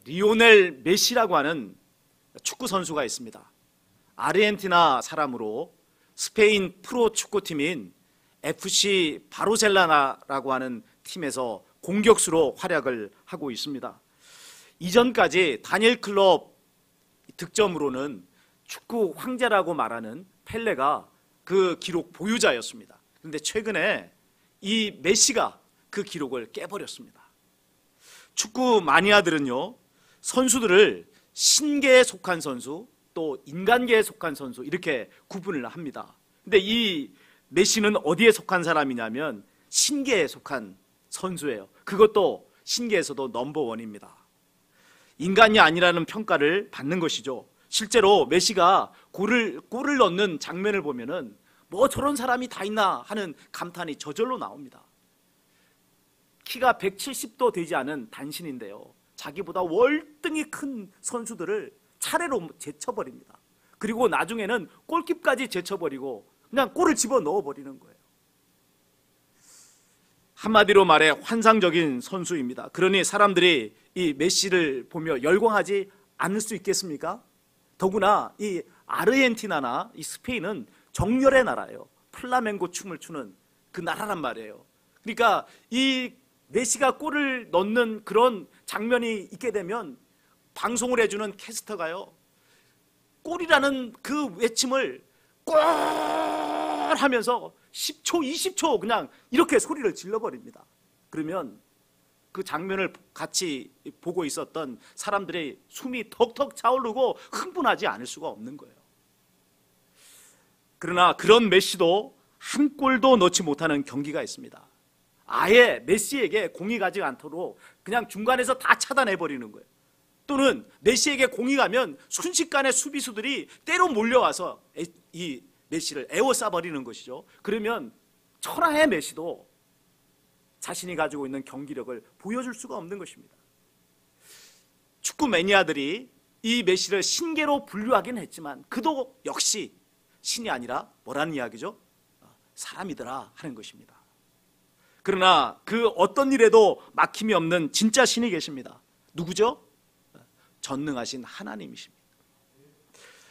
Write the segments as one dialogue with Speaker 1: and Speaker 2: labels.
Speaker 1: 리오넬 메시라고 하는 축구 선수가 있습니다. 아르헨티나 사람으로 스페인 프로 축구팀인 FC 바르셀로나라고 하는 팀에서 공격수로 활약을 하고 있습니다. 이전까지 단일 클럽 득점으로는 축구 황제라고 말하는 펠레가 그 기록 보유자였습니다. 그런데 최근에 이 메시가 그 기록을 깨버렸습니다. 축구 마니아들은요, 선수들을 신계에 속한 선수, 또 인간계에 속한 선수 이렇게 구분을 합니다. 근데 이 메시는 어디에 속한 사람이냐면 신계에 속한 선수예요. 그것도 신계에서도 넘버원입니다. 인간이 아니라는 평가를 받는 것이죠. 실제로 메시가 골을 넣는 장면을 보면은 뭐 저런 사람이 다 있나 하는 감탄이 저절로 나옵니다. 키가 170도 되지 않은 단신인데요, 자기보다 월등히 큰 선수들을 차례로 제쳐버립니다. 그리고 나중에는 골키까지 제쳐버리고 그냥 골을 집어넣어 버리는 거예요. 한마디로 말해 환상적인 선수입니다. 그러니 사람들이 이 메시를 보며 열광하지 않을 수 있겠습니까? 더구나 이 아르헨티나나 이 스페인은 정열의 나라예요. 플라멩고 춤을 추는 그 나라란 말이에요. 그러니까 이 메시가 골을 넣는 그런 장면이 있게 되면 방송을 해주는 캐스터가요, 골이라는 그 외침을 골 하면서 10초, 20초 그냥 이렇게 소리를 질러버립니다. 그러면 그 장면을 같이 보고 있었던 사람들의 숨이 턱턱 차오르고 흥분하지 않을 수가 없는 거예요. 그러나 그런 메시도 한 골도 넣지 못하는 경기가 있습니다. 아예 메시에게 공이 가지 않도록 그냥 중간에서 다 차단해버리는 거예요. 또는 메시에게 공이 가면 순식간에 수비수들이 때로 몰려와서 이 메시를 에워싸버리는 것이죠. 그러면 천하의 메시도 자신이 가지고 있는 경기력을 보여줄 수가 없는 것입니다. 축구 매니아들이 이 메시를 신계로 분류하긴 했지만 그도 역시 신이 아니라 뭐라는 이야기죠? 사람이더라 하는 것입니다. 그러나 그 어떤 일에도 막힘이 없는 진짜 신이 계십니다. 누구죠? 전능하신 하나님이십니다.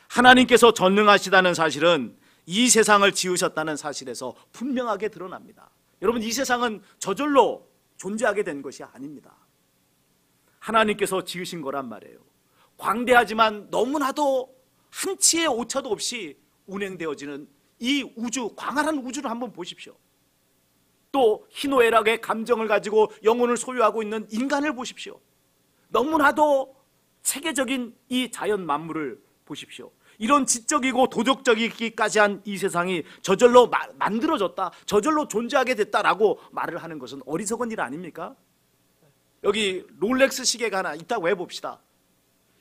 Speaker 1: 하나님께서 전능하시다는 사실은 이 세상을 지으셨다는 사실에서 분명하게 드러납니다. 여러분, 이 세상은 저절로 존재하게 된 것이 아닙니다. 하나님께서 지으신 거란 말이에요. 광대하지만 너무나도 한치의 오차도 없이 운행되어지는 이 우주, 광활한 우주를 한번 보십시오. 또 희노애락의 감정을 가지고 영혼을 소유하고 있는 인간을 보십시오. 너무나도 체계적인 이 자연 만물을 보십시오. 이런 지적이고 도덕적이기까지 한 이 세상이 저절로 만들어졌다, 저절로 존재하게 됐다라고 말을 하는 것은 어리석은 일 아닙니까? 여기 롤렉스 시계가 하나 있다고 해봅시다.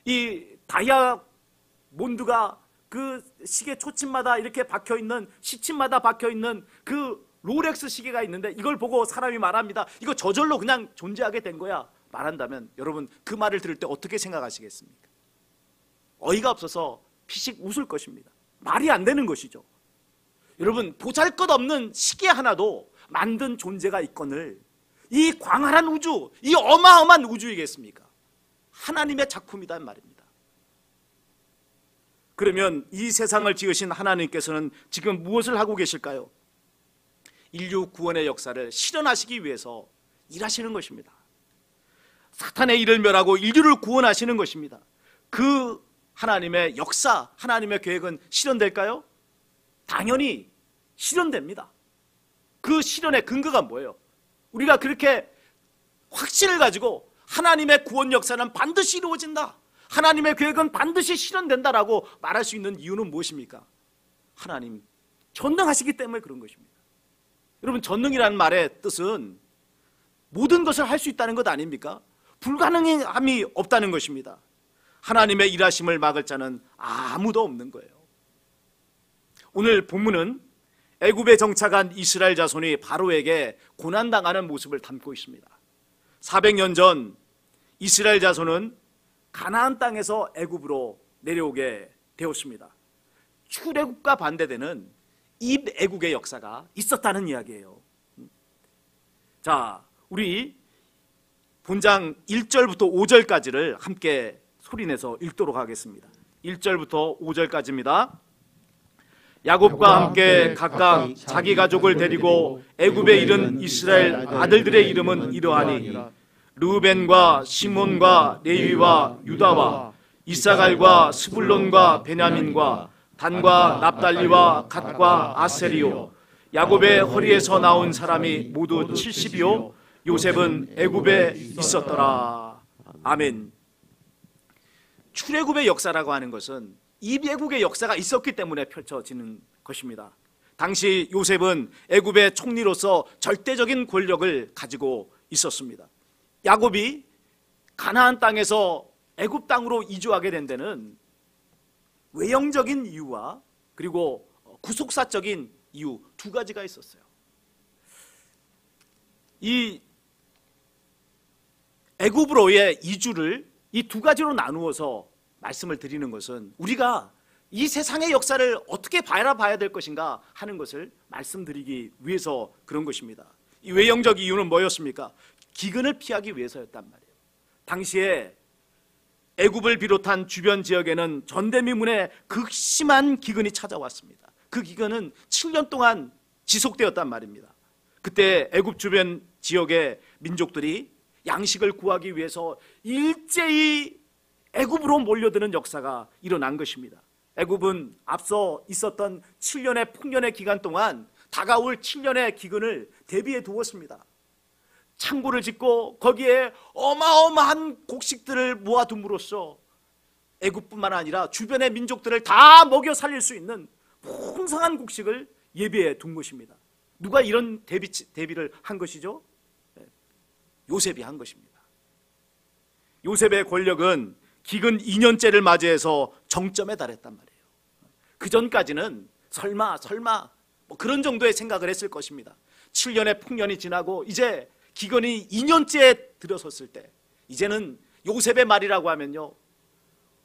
Speaker 1: 이 다이아몬드가 그 시계 초침마다 이렇게 박혀있는, 시침마다 박혀있는 그 롤렉스 시계가 있는데 이걸 보고 사람이 말합니다. 이거 저절로 그냥 존재하게 된 거야 말한다면 여러분, 그 말을 들을 때 어떻게 생각하시겠습니까? 어이가 없어서 피식 웃을 것입니다. 말이 안 되는 것이죠. 여러분, 보잘것없는 시계 하나도 만든 존재가 있거늘 이 광활한 우주, 이 어마어마한 우주이겠습니까? 하나님의 작품이란 말입니다. 그러면 이 세상을 지으신 하나님께서는 지금 무엇을 하고 계실까요? 인류 구원의 역사를 실현하시기 위해서 일하시는 것입니다. 사탄의 일을 멸하고 인류를 구원하시는 것입니다. 그 하나님의 역사, 하나님의 계획은 실현될까요? 당연히 실현됩니다. 그 실현의 근거가 뭐예요? 우리가 그렇게 확신을 가지고 하나님의 구원 역사는 반드시 이루어진다, 하나님의 계획은 반드시 실현된다라고 말할 수 있는 이유는 무엇입니까? 하나님 전능하시기 때문에 그런 것입니다. 여러분, 전능이라는 말의 뜻은 모든 것을 할 수 있다는 것 아닙니까? 불가능함이 없다는 것입니다. 하나님의 일하심을 막을 자는 아무도 없는 거예요. 오늘 본문은 애굽에 정착한 이스라엘 자손이 바로에게 고난당하는 모습을 담고 있습니다. 400년 전 이스라엘 자손은 가나안 땅에서 애굽으로 내려오게 되었습니다. 출애굽과 반대되는 입애국의 역사가 있었다는 이야기예요. 자, 우리 본장 1절부터 5절까지를 함께 소리내서 읽도록 하겠습니다. 1절부터 5절까지입니다. 야곱과 함께 각각 자기 가족을 데리고 애굽에 이른 이스라엘 아들들의 이름은 이러하니 르우벤과 시몬과 레위와 유다와 이사갈과 스불론과 베냐민과 단과 납달리와 갓과 아세리요. 야곱의 허리에서 나온 사람이 모두 70이요 요셉은 애굽에 있었더라. 아멘. 출애굽의 역사라고 하는 것은 이애굽의 역사가 있었기 때문에 펼쳐지는 것입니다. 당시 요셉은 애굽의 총리로서 절대적인 권력을 가지고 있었습니다. 야곱이 가나안 땅에서 애굽 땅으로 이주하게 된 데는 외형적인 이유와 그리고 구속사적인 이유 두 가지가 있었어요. 이 애굽으로의 이주를 이 두 가지로 나누어서 말씀을 드리는 것은 우리가 이 세상의 역사를 어떻게 바라봐야 될 것인가 하는 것을 말씀드리기 위해서 그런 것입니다. 이 외형적 이유는 뭐였습니까? 기근을 피하기 위해서였단 말이에요. 당시에 애굽을 비롯한 주변 지역에는 전대미문의 극심한 기근이 찾아왔습니다. 그 기근은 7년 동안 지속되었단 말입니다. 그때 애굽 주변 지역의 민족들이 양식을 구하기 위해서 일제히 애굽으로 몰려드는 역사가 일어난 것입니다. 애굽은 앞서 있었던 7년의 풍년의 기간 동안 다가올 7년의 기근을 대비해 두었습니다. 창고를 짓고 거기에 어마어마한 곡식들을 모아둠으로써 애굽뿐만 아니라 주변의 민족들을 다 먹여 살릴 수 있는 풍성한 곡식을 예비해 둔 것입니다. 누가 이런 대비를 한 것이죠? 요셉이 한 것입니다. 요셉의 권력은 기근 2년째를 맞이해서 정점에 달했단 말이에요. 그 전까지는 설마 뭐 그런 정도의 생각을 했을 것입니다. 7년의 풍년이 지나고 이제 기근이 2년째에 들어섰을 때 이제는 요셉의 말이라고 하면요,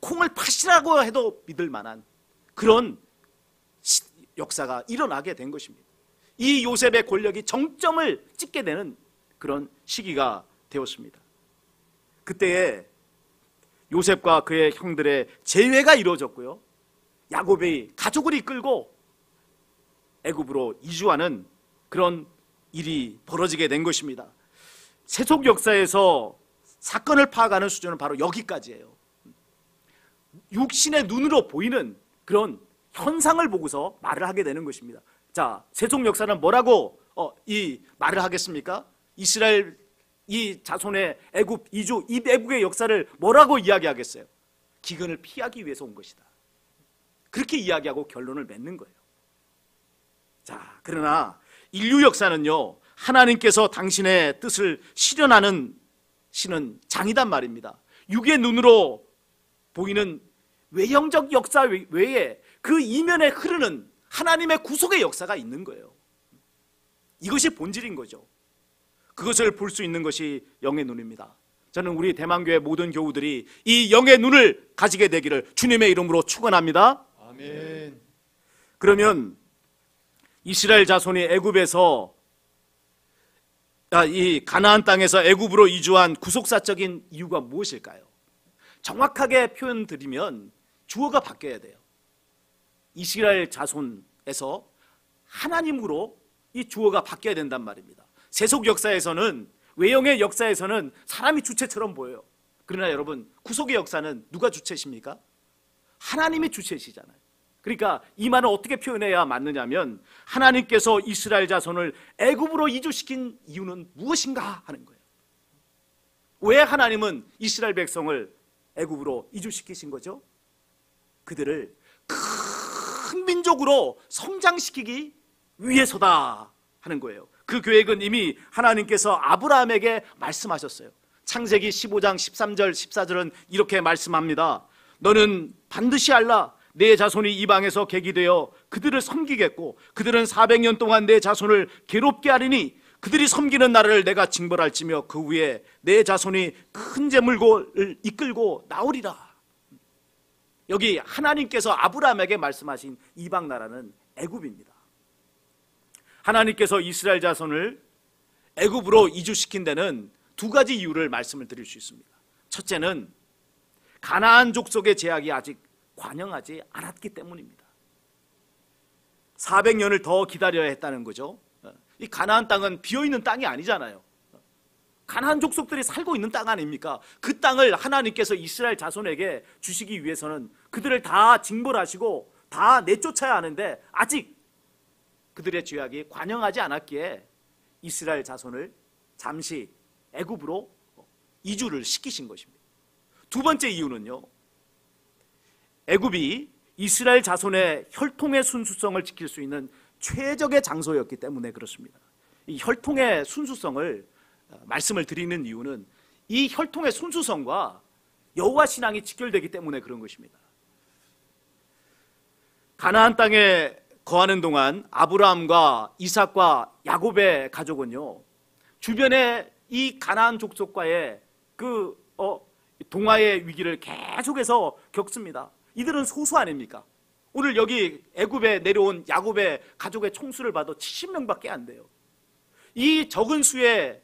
Speaker 1: 콩을 파시라고 해도 믿을 만한 그런 역사가 일어나게 된 것입니다. 이 요셉의 권력이 정점을 찍게 되는 그런 시기가 되었습니다. 그때에 요셉과 그의 형들의 재회가 이루어졌고요, 야곱이 가족을 이끌고 애굽으로 이주하는 그런 일이 벌어지게 된 것입니다. 세속 역사에서 사건을 파악하는 수준은 바로 여기까지예요. 육신의 눈으로 보이는 그런 현상을 보고서 말을 하게 되는 것입니다. 자, 세속 역사는 뭐라고 이 말을 하겠습니까? 이스라엘 이 자손의 애굽 이주, 이 애굽의 역사를 뭐라고 이야기하겠어요? 기근을 피하기 위해서 온 것이다. 그렇게 이야기하고 결론을 맺는 거예요. 자, 그러나 인류 역사는요, 하나님께서 당신의 뜻을 실현하는 시는 장이단 말입니다. 육의 눈으로 보이는 외형적 역사 외에 그 이면에 흐르는 하나님의 구속의 역사가 있는 거예요. 이것이 본질인 거죠. 그것을 볼 수 있는 것이 영의 눈입니다. 저는 우리 대만교회 모든 교우들이 이 영의 눈을 가지게 되기를 주님의 이름으로 축원합니다.
Speaker 2: 아멘.
Speaker 1: 그러면 이스라엘 자손이 애굽에서 이 가나안 땅에서 애굽으로 이주한 구속사적인 이유가 무엇일까요? 정확하게 표현드리면 주어가 바뀌어야 돼요. 이스라엘 자손에서 하나님으로 이 주어가 바뀌어야 된단 말입니다. 세속 역사에서는, 외형의 역사에서는 사람이 주체처럼 보여요. 그러나 여러분, 구속의 역사는 누가 주체십니까? 하나님이 주체시잖아요. 그러니까 이 말은 어떻게 표현해야 맞느냐면, 하나님께서 이스라엘 자손을 애굽으로 이주시킨 이유는 무엇인가 하는 거예요. 왜 하나님은 이스라엘 백성을 애굽으로 이주시키신 거죠? 그들을 큰 민족으로 성장시키기 위해서다 하는 거예요. 그 계획은 이미 하나님께서 아브라함에게 말씀하셨어요. 창세기 15장 13절 14절은 이렇게 말씀합니다. 너는 반드시 알라. 내 자손이 이방에서 객이 되어 그들을 섬기겠고 그들은 400년 동안 내 자손을 괴롭게 하리니 그들이 섬기는 나라를 내가 징벌할지며 그 후에 내 자손이 큰 재물을 이끌고 나오리라. 여기 하나님께서 아브라함에게 말씀하신 이방 나라는 애굽입니다. 하나님께서 이스라엘 자손을 애굽으로 이주시킨 데는 두 가지 이유를 말씀을 드릴 수 있습니다. 첫째는 가나안 족속의 제약이 아직 관영하지 않았기 때문입니다. 400년을 더 기다려야 했다는 거죠. 이 가나안 땅은 비어있는 땅이 아니잖아요. 가나안 족속들이 살고 있는 땅 아닙니까? 그 땅을 하나님께서 이스라엘 자손에게 주시기 위해서는 그들을 다 징벌하시고 다 내쫓아야 하는데 아직 그들의 죄악이 관영하지 않았기에 이스라엘 자손을 잠시 애굽으로 이주를 시키신 것입니다. 두 번째 이유는요, 애굽이 이스라엘 자손의 혈통의 순수성을 지킬 수 있는 최적의 장소였기 때문에 그렇습니다. 이 혈통의 순수성을 말씀을 드리는 이유는 이 혈통의 순수성과 여호와 신앙이 직결되기 때문에 그런 것입니다. 가나안 땅에 거하는 동안 아브라함과 이삭과 야곱의 가족은요, 주변에 이 가나안 족속과의 동화의 위기를 계속해서 겪습니다. 이들은 소수 아닙니까? 오늘 여기 애굽에 내려온 야곱의 가족의 총수를 봐도 70명밖에 안 돼요. 이 적은 수의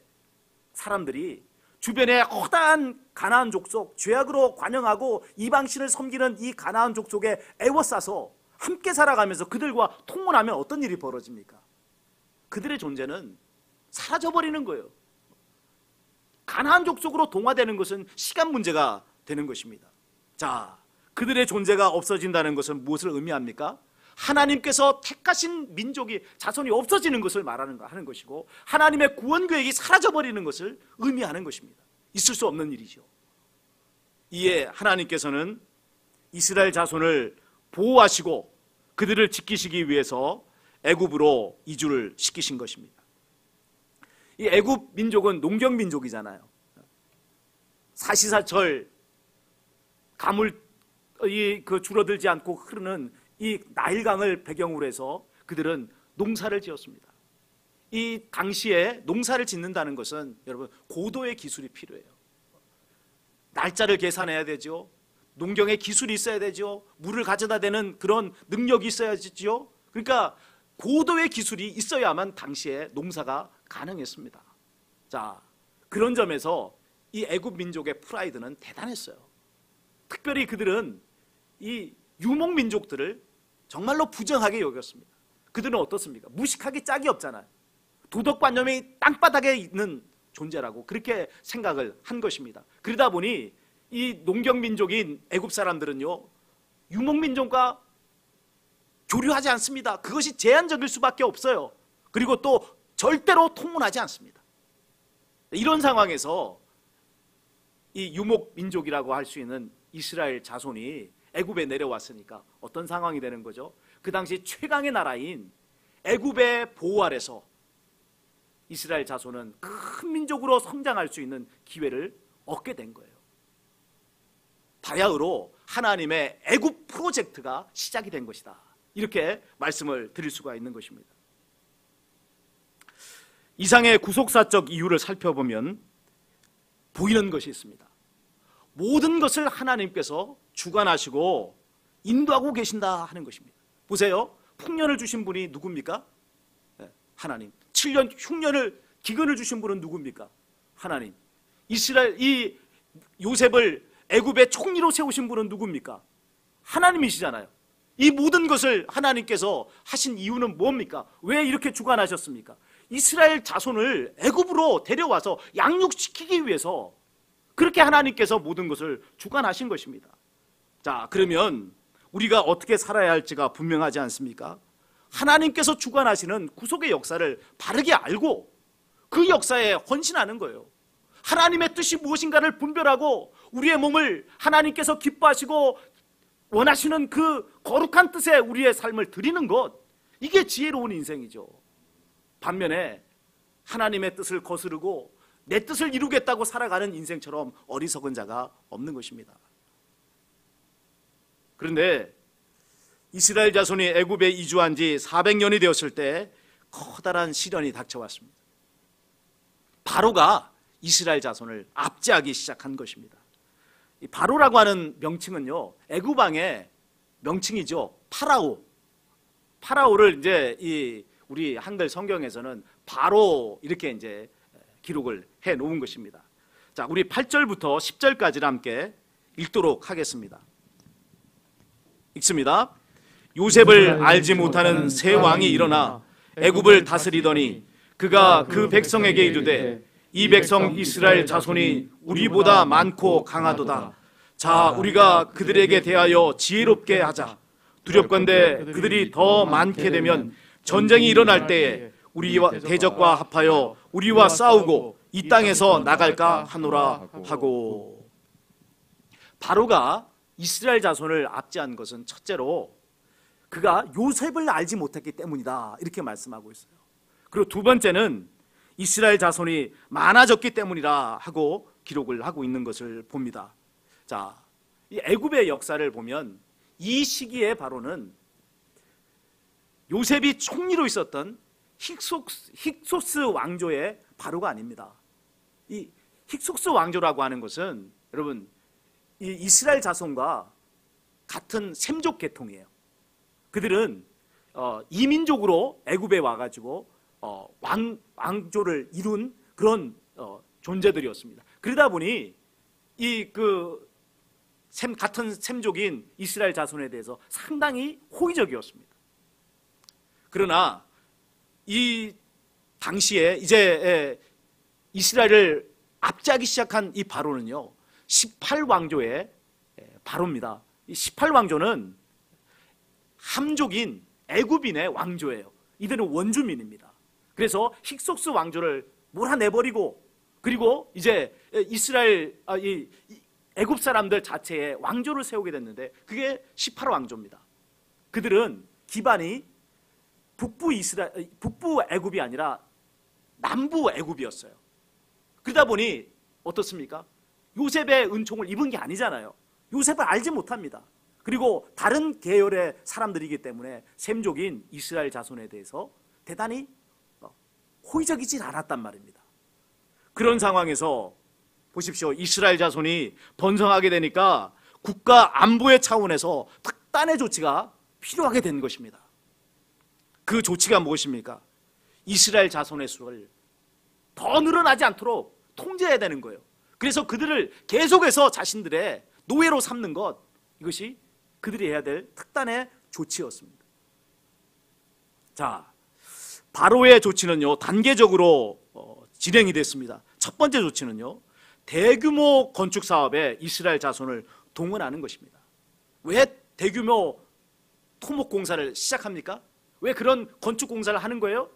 Speaker 1: 사람들이 주변에 허다한 가나안 족속, 죄악으로 관영하고 이방신을 섬기는 이 가나안 족속에 애워싸서 함께 살아가면서 그들과 통혼하면 어떤 일이 벌어집니까? 그들의 존재는 사라져버리는 거예요. 가나안 족속으로 동화되는 것은 시간 문제가 되는 것입니다. 자, 그들의 존재가 없어진다는 것은 무엇을 의미합니까? 하나님께서 택하신 민족이 자손이 없어지는 것을 하는 것이고 하나님의 구원 계획이 사라져버리는 것을 의미하는 것입니다. 있을 수 없는 일이죠. 이에 하나님께서는 이스라엘 자손을 보호하시고 그들을 지키시기 위해서 애굽으로 이주를 시키신 것입니다. 이 애굽 민족은 농경 민족이잖아요. 사시사철 가물이 줄어들지 않고 흐르는 이 나일강을 배경으로 해서 그들은 농사를 지었습니다. 이 당시에 농사를 짓는다는 것은 여러분 고도의 기술이 필요해요. 날짜를 계산해야 되죠. 농경의 기술이 있어야 되죠. 물을 가져다 대는 그런 능력이 있어야지요. 그러니까 고도의 기술이 있어야만 당시에 농사가 가능했습니다. 자, 그런 점에서 이 애굽 민족의 프라이드는 대단했어요. 특별히 그들은 이 유목 민족들을 정말로 부정하게 여겼습니다. 그들은 어떻습니까? 무식하기 짝이 없잖아요. 도덕관념이 땅바닥에 있는 존재라고 그렇게 생각을 한 것입니다. 그러다 보니 이 농경민족인 애굽 사람들은요, 유목민족과 교류하지 않습니다. 그것이 제한적일 수밖에 없어요. 그리고 또 절대로 통혼하지 않습니다. 이런 상황에서 이 유목민족이라고 할 수 있는 이스라엘 자손이 애굽에 내려왔으니까 어떤 상황이 되는 거죠? 그 당시 최강의 나라인 애굽의 보호 아래서 이스라엘 자손은 큰 민족으로 성장할 수 있는 기회를 얻게 된 거예요. 바야흐로 하나님의 애굽 프로젝트가 시작이 된 것이다. 이렇게 말씀을 드릴 수가 있는 것입니다. 이상의 구속사적 이유를 살펴보면 보이는 것이 있습니다. 모든 것을 하나님께서 주관하시고 인도하고 계신다 하는 것입니다. 보세요. 풍년을 주신 분이 누굽니까? 하나님. 7년 흉년을 기근을 주신 분은 누굽니까? 하나님. 이스라엘 이 요셉을 애굽의 총리로 세우신 분은 누굽니까? 하나님이시잖아요. 이 모든 것을 하나님께서 하신 이유는 뭡니까? 왜 이렇게 주관하셨습니까? 이스라엘 자손을 애굽으로 데려와서 양육시키기 위해서 그렇게 하나님께서 모든 것을 주관하신 것입니다. 자, 그러면 우리가 어떻게 살아야 할지가 분명하지 않습니까? 하나님께서 주관하시는 구속의 역사를 바르게 알고 그 역사에 헌신하는 거예요. 하나님의 뜻이 무엇인가를 분별하고 우리의 몸을 하나님께서 기뻐하시고 원하시는 그 거룩한 뜻에 우리의 삶을 드리는 것, 이게 지혜로운 인생이죠. 반면에 하나님의 뜻을 거스르고 내 뜻을 이루겠다고 살아가는 인생처럼 어리석은 자가 없는 것입니다. 그런데 이스라엘 자손이 애굽에 이주한 지 400년이 되었을 때 커다란 시련이 닥쳐왔습니다. 바로가 이스라엘 자손을 압제하기 시작한 것입니다. 이 바로라고 하는 명칭은요, 애굽 왕의 명칭이죠. 파라오를 이제 우리 한글 성경에서는 바로 이렇게 이제 기록을 해 놓은 것입니다. 자, 우리 8절부터 10절까지를 함께 읽도록 하겠습니다. 읽습니다. 요셉을 알지 못하는 새 왕이 일어나 애굽을 다스리더니 그가 그 백성에게 이르되 이 백성 이스라엘 자손이 우리보다 많고 강하도다. 자, 우리가 그들에게 대하여 지혜롭게 하자. 두렵건대 그들이 더 많게 되면 전쟁이 일어날 때에 우리와 대적과 합하여 우리와 싸우고 이 땅에서 나갈까 하노라 하고. 바로가 이스라엘 자손을 압제한 것은 첫째로 그가 요셉을 알지 못했기 때문이다, 이렇게 말씀하고 있어요. 그리고 두 번째는 이스라엘 자손이 많아졌기 때문이라 하고 기록을 하고 있는 것을 봅니다. 자, 이 애굽의 역사를 보면 이 시기에 바로는 요셉이 총리로 있었던 힉소스 왕조의 바로가 아닙니다. 이 힉소스 왕조라고 하는 것은 여러분 이 이스라엘 자손과 같은 셈족 계통이에요. 그들은 이민족으로 애굽에 와가지고 왕조를 이룬 그런 존재들이었습니다. 그러다 보니 같은 셈족인 이스라엘 자손에 대해서 상당히 호의적이었습니다. 그러나 이 당시에 이제 이스라엘을 압제하기 시작한 이 바로는요, 18왕조의 바로입니다. 이 18왕조는 함족인 애굽인의 왕조예요. 이들은 원주민입니다. 그래서 힉소스 왕조를 몰아내버리고, 그리고 이제 이스라엘 애굽 사람들 자체의 왕조를 세우게 됐는데 그게 18왕조입니다. 그들은 기반이 북부 애굽이 아니라 남부 애굽이었어요. 그러다 보니 어떻습니까? 요셉의 은총을 입은 게 아니잖아요. 요셉을 알지 못합니다. 그리고 다른 계열의 사람들이기 때문에 셈족인 이스라엘 자손에 대해서 대단히 호의적이지 않았단 말입니다. 그런 상황에서 보십시오. 이스라엘 자손이 번성하게 되니까 국가 안보의 차원에서 특단의 조치가 필요하게 된 것입니다. 그 조치가 무엇입니까? 이스라엘 자손의 수를 더 늘어나지 않도록 통제해야 되는 거예요. 그래서 그들을 계속해서 자신들의 노예로 삼는 것, 이것이 그들이 해야 될 특단의 조치였습니다. 자, 바로의 조치는요, 단계적으로 진행이 됐습니다. 첫 번째 조치는요, 대규모 건축 사업에 이스라엘 자손을 동원하는 것입니다. 왜 대규모 토목 공사를 시작합니까? 왜 그런 건축 공사를 하는 거예요?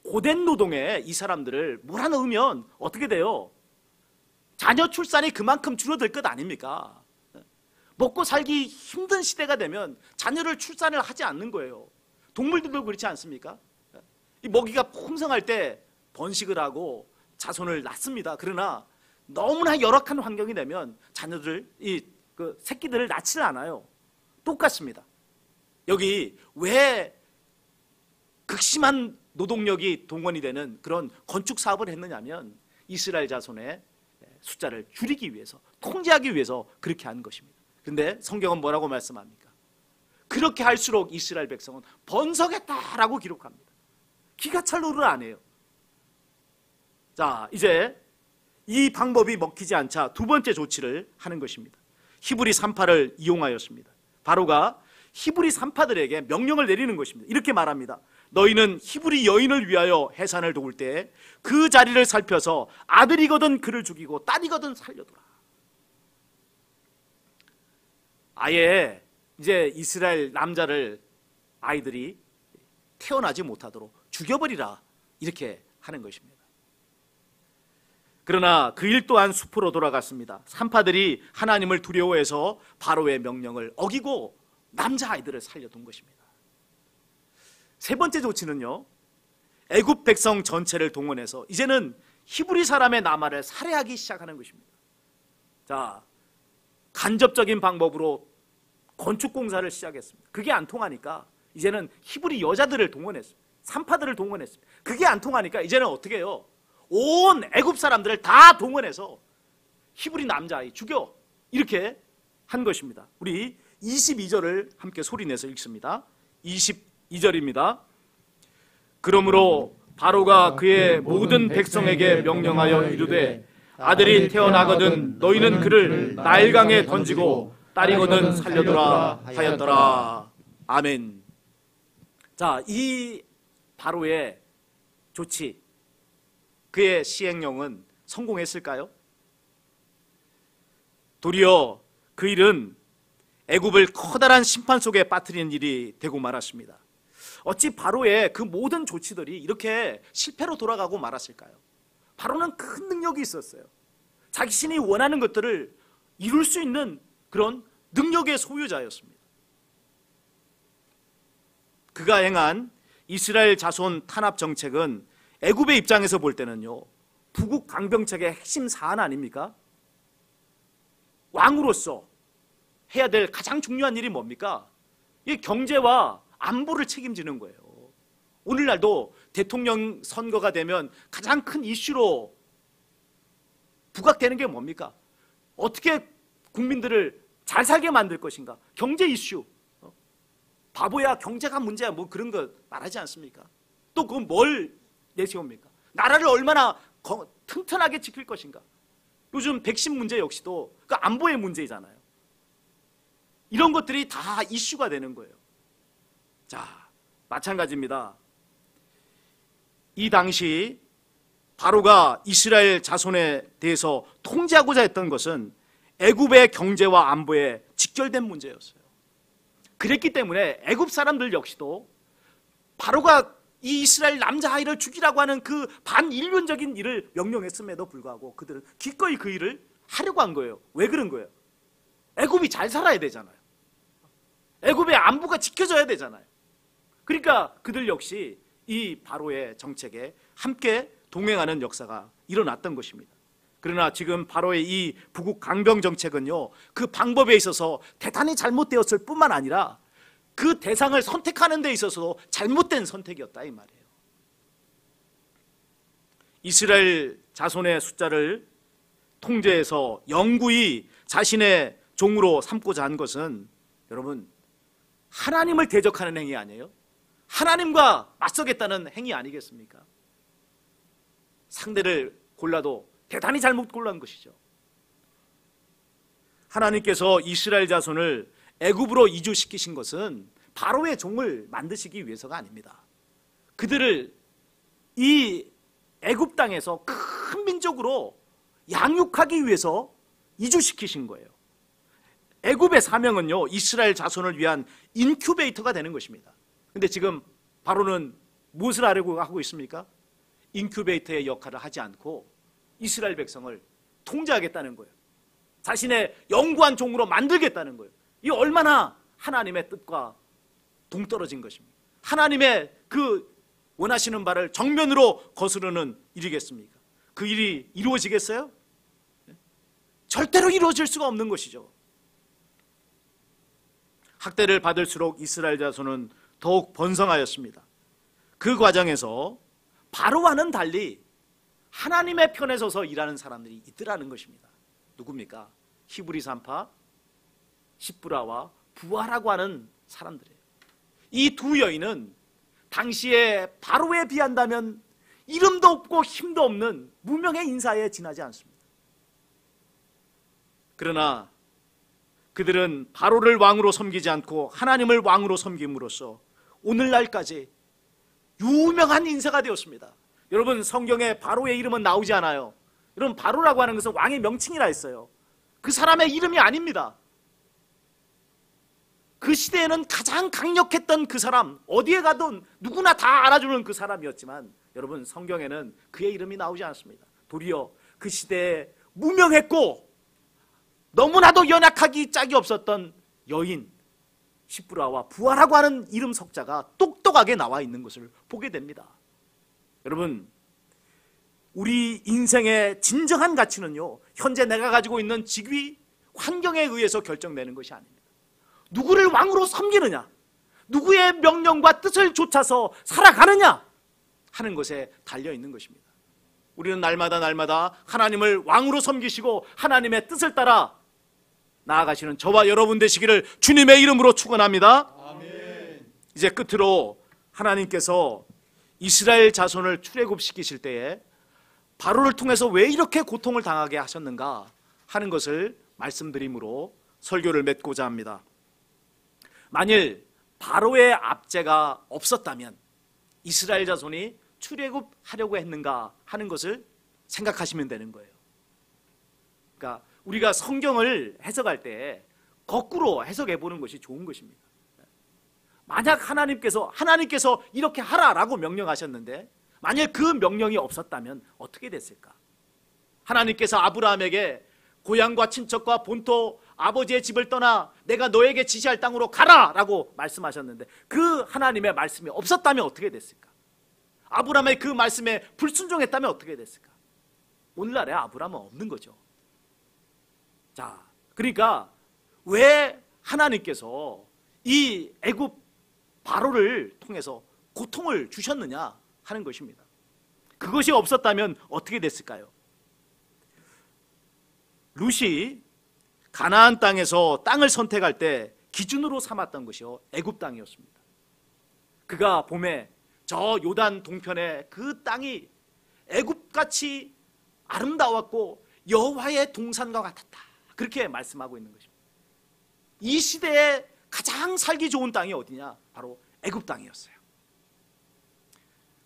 Speaker 1: 고된 노동에 이 사람들을 몰아넣으면 어떻게 돼요? 자녀 출산이 그만큼 줄어들 것 아닙니까? 먹고 살기 힘든 시대가 되면 자녀를 출산을 하지 않는 거예요. 동물들도 그렇지 않습니까? 이 먹이가 풍성할 때 번식을 하고 자손을 낳습니다. 그러나 너무나 열악한 환경이 되면 자녀들, 새끼들을 낳지를 않아요. 똑같습니다. 여기 왜 극심한 노동력이 동원이 되는 그런 건축 사업을 했느냐면 이스라엘 자손의 숫자를 줄이기 위해서, 통제하기 위해서 그렇게 한 것입니다. 그런데 성경은 뭐라고 말씀합니까? 그렇게 할수록 이스라엘 백성은 번성했다라고 기록합니다. 기가 찰 노릇 안 해요. 자, 이제 이 방법이 먹히지 않자 두 번째 조치를 하는 것입니다. 히브리 산파를 이용하였습니다. 바로가 히브리 산파들에게 명령을 내리는 것입니다. 이렇게 말합니다. 너희는 히브리 여인을 위하여 해산을 도울 때 그 자리를 살펴서 아들이거든 그를 죽이고 딸이거든 살려두라. 아예 이제 이스라엘 남자를, 아이들이 태어나지 못하도록 죽여버리라, 이렇게 하는 것입니다. 그러나 그 일 또한 수포로 돌아갔습니다. 산파들이 하나님을 두려워해서 바로의 명령을 어기고 남자아이들을 살려둔 것입니다. 세 번째 조치는요, 애굽 백성 전체를 동원해서 이제는 히브리 사람의 남아를 살해하기 시작하는 것입니다. 자, 간접적인 방법으로 건축 공사를 시작했습니다. 그게 안 통하니까 이제는 히브리 여자들을 동원했습니다. 산파들을 동원했습니다. 그게 안 통하니까 이제는 어떻게 해요? 온 애굽 사람들을 다 동원해서 히브리 남자아이 죽여, 이렇게 한 것입니다. 우리 22절을 함께 소리내서 읽습니다. 22절입니다. 그러므로 바로가 그의 모든 백성에게 명령하여 이르되 아들이 태어나거든 너희는 그를 나일강에 던지고 딸이거든 살려두라 하였더라. 아멘. 자, 이 바로의 조치, 그의 시행령은 성공했을까요? 도리어 그 일은 애굽을 커다란 심판 속에 빠뜨리는 일이 되고 말았습니다. 어찌 바로의 그 모든 조치들이 이렇게 실패로 돌아가고 말았을까요? 바로는 큰 능력이 있었어요. 자신이 원하는 것들을 이룰 수 있는 그런 능력의 소유자였습니다. 그가 행한 이스라엘 자손 탄압 정책은 애굽의 입장에서 볼 때는요, 부국 강병책의 핵심 사안 아닙니까? 왕으로서 해야 될 가장 중요한 일이 뭡니까? 이 경제와 안보를 책임지는 거예요. 오늘날도 대통령 선거가 되면 가장 큰 이슈로 부각되는 게 뭡니까? 어떻게 국민들을 잘 살게 만들 것인가? 경제 이슈. 바보야, 경제가 문제야, 뭐 그런 거 말하지 않습니까? 또 그건 뭘 내세웁니까? 나라를 얼마나 튼튼하게 지킬 것인가? 요즘 백신 문제 역시도 그 안보의 문제이잖아요. 이런 것들이 다 이슈가 되는 거예요. 자, 마찬가지입니다. 이 당시 바로가 이스라엘 자손에 대해서 통제하고자 했던 것은 애굽의 경제와 안보에 직결된 문제였어요. 그랬기 때문에 애굽 사람들 역시도 바로가 이 이스라엘 남자 아이를 죽이라고 하는 그 반인륜적인 일을 명령했음에도 불구하고 그들은 기꺼이 그 일을 하려고 한 거예요. 왜 그런 거예요? 애굽이 잘 살아야 되잖아요. 애굽의 안보가 지켜져야 되잖아요. 그러니까 그들 역시 이 바로의 정책에 함께 동행하는 역사가 일어났던 것입니다. 그러나 지금 바로의 이 부국 강병 정책은요, 그 방법에 있어서 대단히 잘못되었을 뿐만 아니라 그 대상을 선택하는 데 있어서도 잘못된 선택이었다 이 말이에요. 이스라엘 자손의 숫자를 통제해서 영구히 자신의 종으로 삼고자 한 것은 여러분 하나님을 대적하는 행위 아니에요? 하나님과 맞서겠다는 행위 아니겠습니까? 상대를 골라도 대단히 잘못 골라온 것이죠. 하나님께서 이스라엘 자손을 애굽으로 이주시키신 것은 바로의 종을 만드시기 위해서가 아닙니다. 그들을 이 애굽 땅에서 큰 민족으로 양육하기 위해서 이주시키신 거예요. 애굽의 사명은요, 이스라엘 자손을 위한 인큐베이터가 되는 것입니다. 근데 지금 바로는 무엇을 하려고 하고 있습니까? 인큐베이터의 역할을 하지 않고 이스라엘 백성을 통제하겠다는 거예요. 자신의 영구한 종으로 만들겠다는 거예요. 이 얼마나 하나님의 뜻과 동떨어진 것입니까? 하나님의 그 원하시는 바를 정면으로 거스르는 일이겠습니까? 그 일이 이루어지겠어요? 절대로 이루어질 수가 없는 것이죠. 학대를 받을수록 이스라엘 자손은 더욱 번성하였습니다. 그 과정에서 바로와는 달리 하나님의 편에 서서 일하는 사람들이 있더라는 것입니다. 누굽니까? 히브리 산파 십브라와 부하라고 하는 사람들이에요. 이 두 여인은 당시에 바로에 비한다면 이름도 없고 힘도 없는 무명의 인사에 지나지 않습니다. 그러나 그들은 바로를 왕으로 섬기지 않고 하나님을 왕으로 섬김으로써 오늘날까지 유명한 인사가 되었습니다. 여러분, 성경에 바로의 이름은 나오지 않아요. 여러분, 바로라고 하는 것은 왕의 명칭이라 했어요. 그 사람의 이름이 아닙니다. 그 시대에는 가장 강력했던 그 사람, 어디에 가든 누구나 다 알아주는 그 사람이었지만 여러분, 성경에는 그의 이름이 나오지 않습니다. 도리어 그 시대에 무명했고 너무나도 연약하기 짝이 없었던 여인 십브라와 부하라고 하는 이름 석자가 똑똑하게 나와 있는 것을 보게 됩니다. 여러분, 우리 인생의 진정한 가치는요, 현재 내가 가지고 있는 직위, 환경에 의해서 결정되는 것이 아닙니다. 누구를 왕으로 섬기느냐, 누구의 명령과 뜻을 좇아서 살아가느냐 하는 것에 달려 있는 것입니다. 우리는 날마다 하나님을 왕으로 섬기시고 하나님의 뜻을 따라 나아가시는 저와 여러분 되시기를 주님의 이름으로 축원합니다. 아멘. 이제 끝으로 하나님께서 이스라엘 자손을 출애굽시키실 때에 바로를 통해서 왜 이렇게 고통을 당하게 하셨는가 하는 것을 말씀드림으로 설교를 맺고자 합니다. 만일 바로의 압제가 없었다면 이스라엘 자손이 출애굽하려고 했는가 하는 것을 생각하시면 되는 거예요. 그러니까 우리가 성경을 해석할 때 거꾸로 해석해 보는 것이 좋은 것입니다. 만약 하나님께서 이렇게 하라라고 명령하셨는데 만약 그 명령이 없었다면 어떻게 됐을까? 하나님께서 아브라함에게 고향과 친척과 본토 아버지의 집을 떠나 내가 너에게 지시할 땅으로 가라라고 말씀하셨는데 그 하나님의 말씀이 없었다면 어떻게 됐을까? 아브라함의 그 말씀에 불순종했다면 어떻게 됐을까? 오늘날에 아브라함은 없는 거죠. 자, 그러니까 왜 하나님께서 이 애굽 바로를 통해서 고통을 주셨느냐 하는 것입니다. 그것이 없었다면 어떻게 됐을까요? 룻이 가나안 땅에서 땅을 선택할 때 기준으로 삼았던 것이요 애굽 땅이었습니다. 그가 봄에 저 요단 동편의 그 땅이 애굽같이 아름다웠고 여호와의 동산과 같았다, 그렇게 말씀하고 있는 것입니다. 이 시대에 가장 살기 좋은 땅이 어디냐? 바로 애굽 땅이었어요.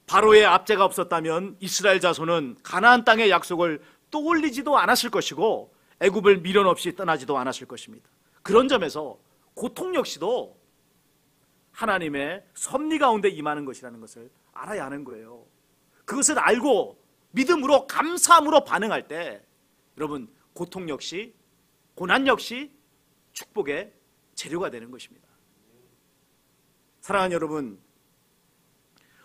Speaker 1: 바로의 압제가 없었다면 이스라엘 자손은 가나안 땅의 약속을 떠올리지도 않았을 것이고 애굽을 미련 없이 떠나지도 않았을 것입니다. 그런 점에서 고통 역시도 하나님의 섭리 가운데 임하는 것이라는 것을 알아야 하는 거예요. 그것을 알고 믿음으로 감사함으로 반응할 때 여러분 고통 역시 고난 역시 축복의 재료가 되는 것입니다. 사랑하는 여러분,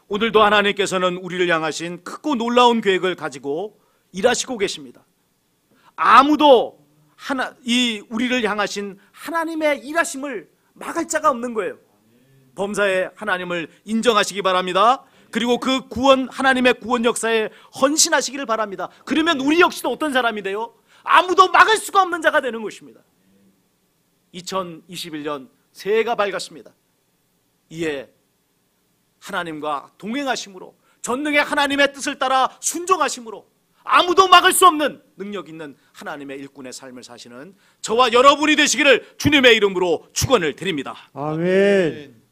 Speaker 1: 오늘도 하나님께서는 우리를 향하신 크고 놀라운 계획을 가지고 일하시고 계십니다. 아무도 우리를 향하신 하나님의 일하심을 막을 자가 없는 거예요. 범사에 하나님을 인정하시기 바랍니다. 그리고 그 하나님의 구원 역사에 헌신하시기를 바랍니다. 그러면 우리 역시도 어떤 사람이 돼요? 아무도 막을 수가 없는 자가 되는 것입니다. 2021년 새해가 밝았습니다. 이에 하나님과 동행하심으로 전능의 하나님의 뜻을 따라 순종하심으로 아무도 막을 수 없는 능력 있는 하나님의 일꾼의 삶을 사시는 저와 여러분이 되시기를 주님의 이름으로 축원을 드립니다.
Speaker 2: 아멘.